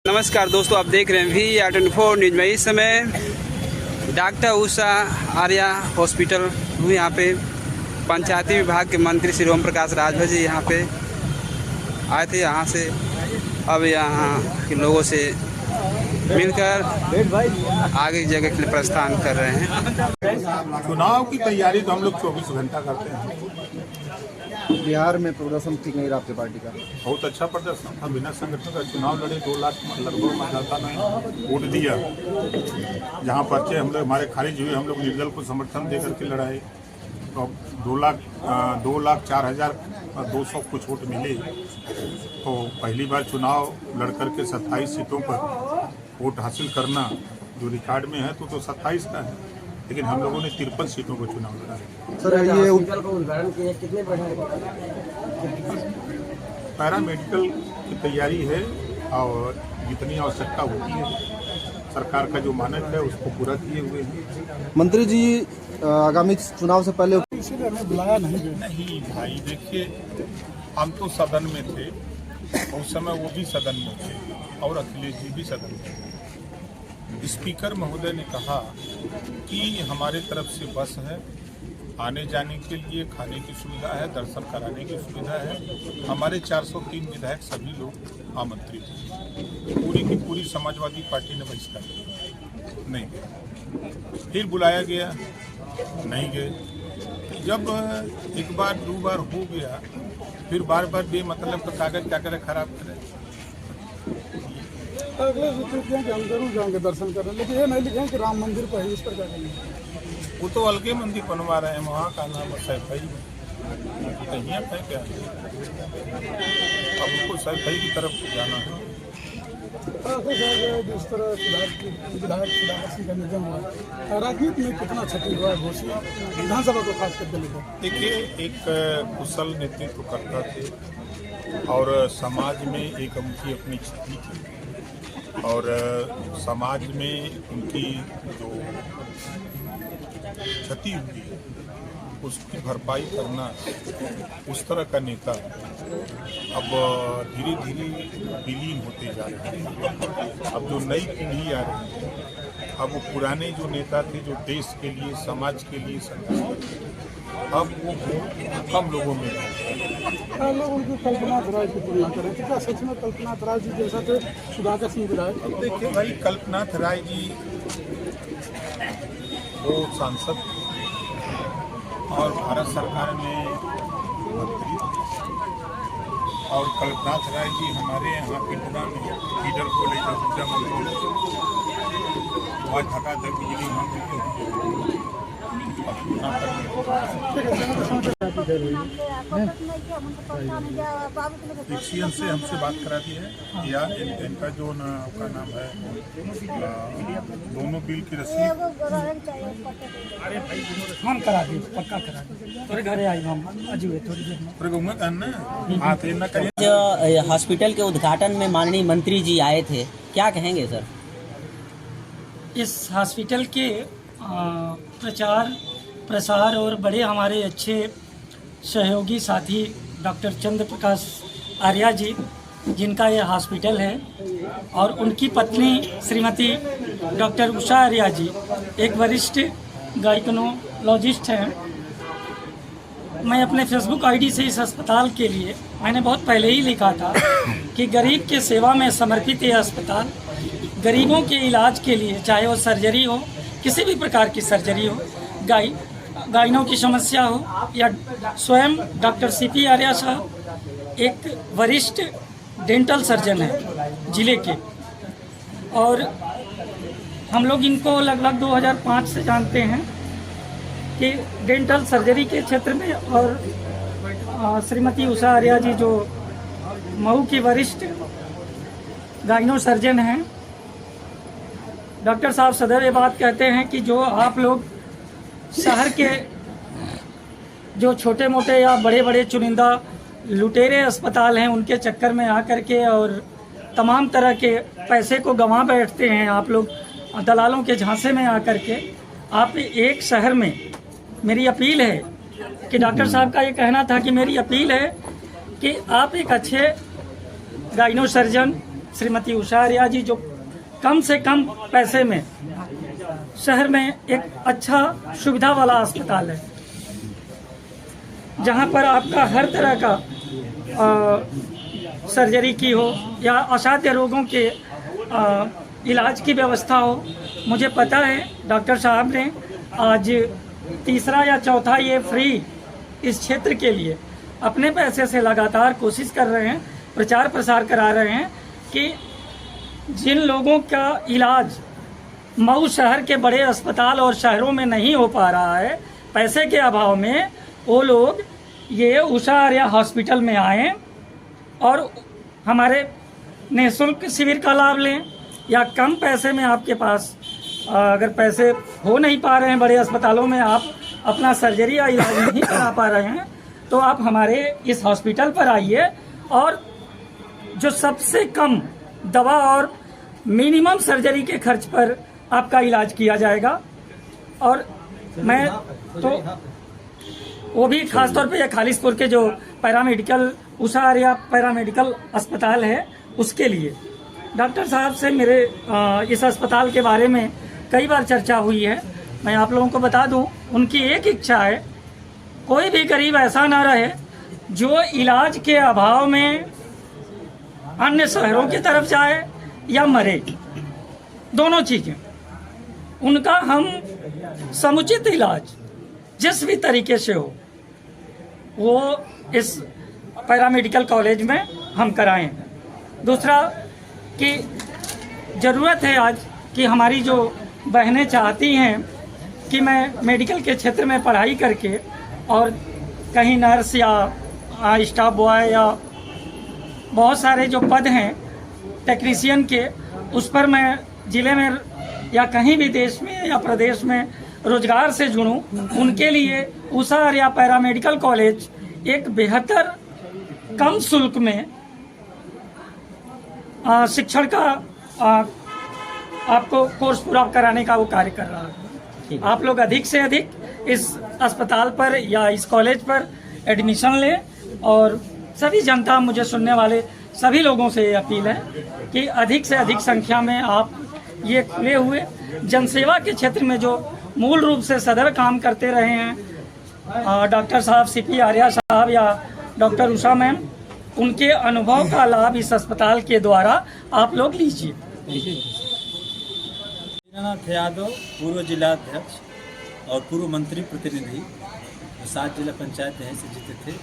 नमस्कार दोस्तों, आप देख रहे हैं VR24 न्यूज में। इस समय डॉक्टर उषा आर्या हॉस्पिटल हूँ। यहाँ पे पंचायती विभाग के मंत्री श्री ओम प्रकाश राजभर जी यहाँ पे आए थे। यहाँ से अब यहाँ के लोगों से मिलकर आगे की जगह के लिए प्रस्थान कर रहे हैं। चुनाव की तैयारी तो हम लोग 24 घंटा करते हैं। बिहार में प्रदर्शन ठीक नहीं रहा आपकी पार्टी का? बहुत अच्छा प्रदर्शन था। बिना संगठन का चुनाव लड़े 2 लाख लगभग मतदाता ने वोट दिया। जहाँ पर्चे हम लोग हमारे खारिज हुए, हम लोग निर्दल को समर्थन दे करके लड़ाए। तो 2,04,200 कुछ वोट मिले। तो पहली बार चुनाव लड़ करके 27 सीटों पर वोट हासिल करना जो रिकॉर्ड में है तो 27 का है, लेकिन हम लोगों ने 53 सीटों को चुनाव लड़ा है। सर, ये उद्घाटन किए कितने पैरामेडिकल की तैयारी है और जितनी आवश्यकता होती है सरकार का जो मानक है उसको पूरा किए हुए हैं। मंत्री जी आगामी चुनाव से पहले इसीलिए हमें बुलाया नहीं भाई। देखिए, हम तो सदन में थे उस समय, वो भी सदन में थे और अखिलेश जी भी सदन में थे। स्पीकर महोदय ने कहा कि हमारे तरफ से बस है, आने जाने के लिए खाने की सुविधा है, दर्शन कराने की सुविधा है। हमारे 403 विधायक सभी लोग आमंत्रित हैं। पूरी की पूरी समाजवादी पार्टी ने बहिष्कार किया, नहीं गए। फिर बुलाया गया, नहीं गए। जब एक बार 2 बार हो गया, फिर बार बार बेमतलब का कागज क्या करे, खराब करे। अगले सूचित कि हम जरूर जाएंगे दर्शन करने, लेकिन ये नहीं लिखें कि राम मंदिर पर है, इस पर क्या करेंगे? वो तो अलगे मंदिर बनवा रहे हैं, वहाँ का नाम है सैफई में। यहाँ है क्या, अब उनको सैफई की तरफ जाना है। जिस तरह विधायक सुधाकर सिंह का निधन हुआ, राजनीति में कितना क्षति हुआ है घोषित विधानसभा को खास करके लेकर? देखिए, एक कुशल नेतृत्व करता थे और समाज में एक उनकी अपनी छवि थी और समाज में उनकी जो क्षति हुई है उसकी भरपाई करना उस तरह का नेता अब धीरे धीरे विलीन होते जा रहे हैं। अब जो नई पीढ़ी आ रही है, अब वो पुराने जो नेता थे जो देश के लिए, समाज के लिए संघर्ष करते, अब वो कम लोगों में लोग उनकी कल्पना राय की तुलना करें तो क्या सच में कल्पना राय जी जैसा थे सुधाकर सिंह विधायक? देखिए भाई, कल्पना राय जी वो सांसद और भारत सरकार में मंत्री, और कल्पना राय जी हमारे यहाँ पिंडरा में फीडर कॉलेज का ऊर्जा मंत्री, वहाँ धका धक बिजली पीसीएम से हमसे बात करा दी है या इनका जो का नाम है दोनों बिल की रसीद हम करा दी, पक्का करा दी। थोड़े घरे आई हम अजूबे थोड़ी देर में पूरे घूमना करना हाथ ना करें। जो हॉस्पिटल के उद्घाटन में माननीय मंत्री जी आए थे, क्या कहेंगे सर? इस हॉस्पिटल के प्रचार प्रसार और बड़े हमारे अच्छे सहयोगी साथी डॉक्टर चंद्र प्रकाश आर्या जी, जिनका यह हॉस्पिटल है, और उनकी पत्नी श्रीमती डॉक्टर उषा आर्या जी एक वरिष्ठ गायकोनोलॉजिस्ट हैं। मैं अपने फेसबुक आईडी से इस अस्पताल के लिए मैंने बहुत पहले ही लिखा था कि गरीब के सेवा में समर्पित ये अस्पताल गरीबों के इलाज के लिए, चाहे वो सर्जरी हो, किसी भी प्रकार की सर्जरी हो, गायनों की समस्या हो, या स्वयं डॉक्टर CP आर्या साहब एक वरिष्ठ डेंटल सर्जन है जिले के, और हम लोग इनको लगभग 2005 से जानते हैं कि डेंटल सर्जरी के क्षेत्र में, और श्रीमती उषा आर्या जी जो मऊ की वरिष्ठ गायनो सर्जन हैं। डॉक्टर साहब सदैव ये बात कहते हैं कि जो आप लोग शहर के जो छोटे मोटे या बड़े बड़े चुनिंदा लुटेरे अस्पताल हैं उनके चक्कर में आकर के और तमाम तरह के पैसे को गंवा बैठते हैं, आप लोग दलालों के झांसे में आकर के, आप एक शहर में, मेरी अपील है कि डॉक्टर साहब का ये कहना था कि मेरी अपील है कि आप एक अच्छे गाइनो सर्जन श्रीमती उषा आर्या जी जो कम से कम पैसे में शहर में एक अच्छा सुविधा वाला अस्पताल है, जहां पर आपका हर तरह का सर्जरी की हो या असाध्य रोगों के इलाज की व्यवस्था हो। मुझे पता है डॉक्टर साहब ने आज तीसरा या चौथा ये फ्री इस क्षेत्र के लिए अपने पैसे से लगातार कोशिश कर रहे हैं, प्रचार प्रसार करा रहे हैं कि जिन लोगों का इलाज मऊ शहर के बड़े अस्पताल और शहरों में नहीं हो पा रहा है पैसे के अभाव में, वो लोग ये उषा आर्या हॉस्पिटल में आएँ और हमारे निःशुल्क शिविर का लाभ लें, या कम पैसे में आपके पास अगर पैसे हो नहीं पा रहे हैं, बड़े अस्पतालों में आप अपना सर्जरी या इलाज नहीं करा पा रहे हैं, तो आप हमारे इस हॉस्पिटल पर आइए और जो सबसे कम दवा और मिनिमम सर्जरी के खर्च पर आपका इलाज किया जाएगा। और मैं तो वो भी खासतौर पे खालिसपुर के जो पैरामेडिकल उषा आर्या पैरामेडिकल अस्पताल है उसके लिए डॉक्टर साहब से मेरे इस अस्पताल के बारे में कई बार चर्चा हुई है। मैं आप लोगों को बता दूं, उनकी एक इच्छा है, कोई भी गरीब ऐसा ना रहे जो इलाज के अभाव में अन्य शहरों की तरफ जाए या मरे, दोनों चीजें। उनका हम समुचित इलाज जिस भी तरीके से हो वो इस पैरामेडिकल कॉलेज में हम कराएं। दूसरा कि ज़रूरत है आज कि हमारी जो बहनें चाहती हैं कि मैं मेडिकल के क्षेत्र में पढ़ाई करके और कहीं नर्स या स्टाफ बॉय या बहुत सारे जो पद हैं टेक्नीशियन के, उस पर मैं ज़िले में या कहीं भी देश में या प्रदेश में रोजगार से जुड़ूं, उनके लिए उषा आर्या पैरामेडिकल कॉलेज एक बेहतर कम शुल्क में शिक्षण का आपको कोर्स पूरा कराने का वो कार्य कर रहा है। आप लोग अधिक से अधिक इस अस्पताल पर या इस कॉलेज पर एडमिशन लें, और सभी जनता, मुझे सुनने वाले सभी लोगों से ये अपील है कि अधिक से अधिक संख्या में आप ये खुले हुए जनसेवा के क्षेत्र में जो मूल रूप से सदर काम करते रहे हैं डॉक्टर साहब सीपी आर्या साहब या डॉक्टर उषा मैम, उनके अनुभव का लाभ इस अस्पताल के द्वारा आप लोग लीजिए। दीनानाथ यादव, पूर्व जिलाध्यक्ष और पूर्व मंत्री प्रतिनिधि, 7 जिला पंचायत यहीं से जीते थे,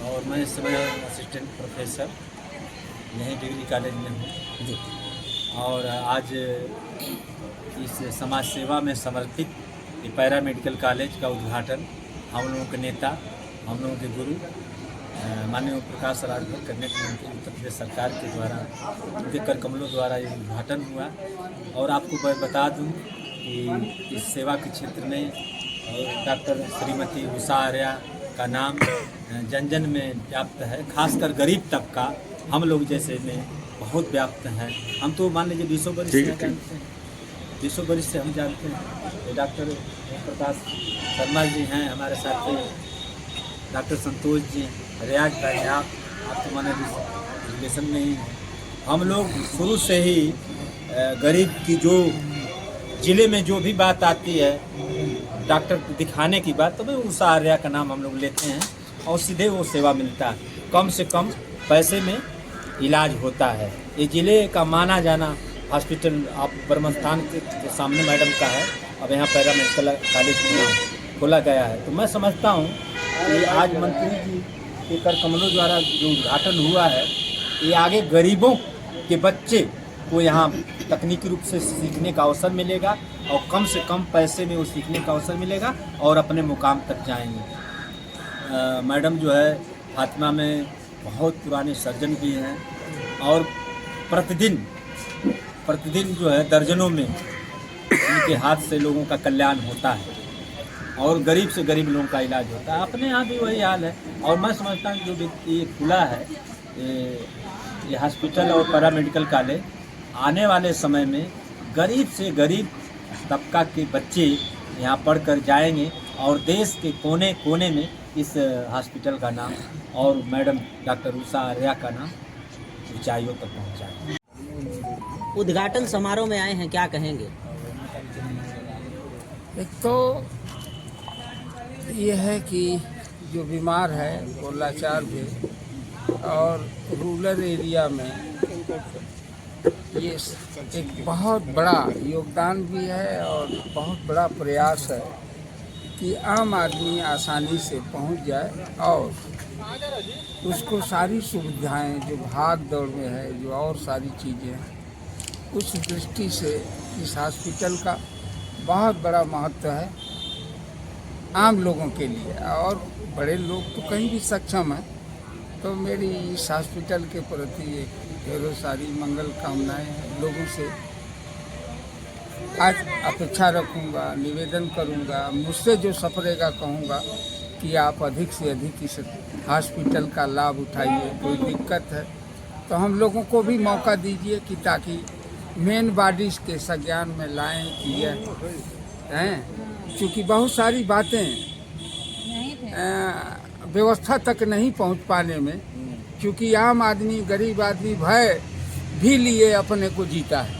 और मैं इस समय असिस्टेंट प्रोफेसर यहीं डिग्री कॉलेज में हूँ। और आज इस समाज सेवा में समर्पित ये पैरा मेडिकल कॉलेज का उद्घाटन हम लोगों के नेता, हम लोगों के गुरु माननीय प्रकाश राजभर करने के मंत्री उत्तर प्रदेश सरकार के द्वारा, उनके कर कमलों द्वारा ये उद्घाटन हुआ। और आपको बता दूं कि इस सेवा के क्षेत्र में डॉक्टर श्रीमती उषा आर्या का नाम जन जन में व्याप्त है, खासकर गरीब तबका हम लोग जैसे में बहुत व्याप्त है। हम तो मान लीजिए 200 वर्ष से जानते हैं, 200 वर्ष से हम जानते हैं। डॉक्टर प्रकाश शर्मा जी हैं हमारे साथ, डॉक्टर संतोष जी, रियाज भाई, आप तो माने रिलेशन में ही हैं। हम लोग शुरू से ही गरीब की जो ज़िले में जो भी बात आती है डॉक्टर को दिखाने की बात, तो मैं उषा आर्या का नाम हम लोग लेते हैं और सीधे वो सेवा मिलता है, कम से कम पैसे में इलाज होता है। ये ज़िले का माना जाना हॉस्पिटल आप ब्रह्मस्थान के सामने मैडम का है, अब यहाँ पैरा मेडिकल कॉलेज खोला गया है। तो मैं समझता हूँ कि आज मंत्री जी के कर कमलों द्वारा जो उद्घाटन हुआ है, ये आगे गरीबों के बच्चे को यहाँ तकनीकी रूप से सीखने का अवसर मिलेगा और कम से कम पैसे में वो सीखने का अवसर मिलेगा और अपने मुकाम तक जाएंगे। मैडम जो है फातिमा में बहुत पुराने सर्जन भी हैं और प्रतिदिन जो है दर्जनों में उनके हाथ से लोगों का कल्याण होता है और गरीब से गरीब लोगों का इलाज होता है। अपने यहाँ भी वही हाल है। और मैं समझता हूँ जो व्यक्ति ये खुला है ये हॉस्पिटल और पैरा मेडिकल कॉलेज, आने वाले समय में गरीब से गरीब तबका के बच्चे यहाँ पढ़कर जाएंगे और देश के कोने कोने में इस हॉस्पिटल का नाम और मैडम डॉक्टर उषा आर्या का नाम ऊंचाइयों तक पहुँचाएंगे। उद्घाटन समारोह में आए हैं, क्या कहेंगे? एक तो ये है कि जो बीमार है वो लाचार भी, और रूरल एरिया में ये एक बहुत बड़ा योगदान भी है और बहुत बड़ा प्रयास है कि आम आदमी आसानी से पहुंच जाए और उसको सारी सुविधाएं जो भाग दौड़ में है, जो और सारी चीज़ें हैं, उस दृष्टि से इस हॉस्पिटल का बहुत बड़ा महत्व है आम लोगों के लिए। और बड़े लोग तो कहीं भी सक्षम हैं, तो मेरी इस हॉस्पिटल के प्रति एक ढेरों सारी मंगल कामनाएं हैं। लोगों से आज अपेक्षा रखूंगा, निवेदन करूंगा, मुझसे जो सपरेगा कहूंगा कि आप अधिक से अधिक इस हॉस्पिटल का लाभ उठाइए। कोई दिक्कत है तो हम लोगों को भी मौका दीजिए कि ताकि मेन बॉडीज के संज्ञान में लाएं कि यह हैं, क्योंकि बहुत सारी बातें व्यवस्था तक नहीं पहुंच पाने में, क्योंकि आम आदमी, गरीब आदमी भय भी लिए अपने को जीता है।